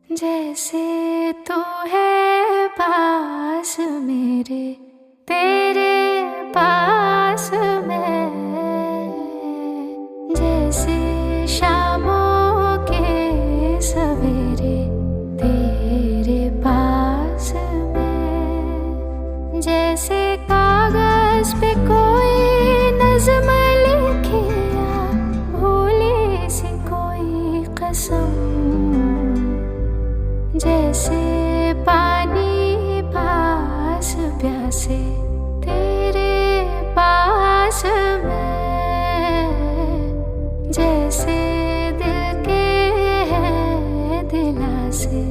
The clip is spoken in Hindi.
जैसे तू है पास मेरे, तेरे पास मैं, जैसे शामों के सवेरे तेरे पास मैं, जैसे कागज पे कोई नज़्म लिखे या भूली सी कोई कसम, जैसे पानी पास प्यासे तेरे पास मैं, जैसे दिल के हैं दिलासे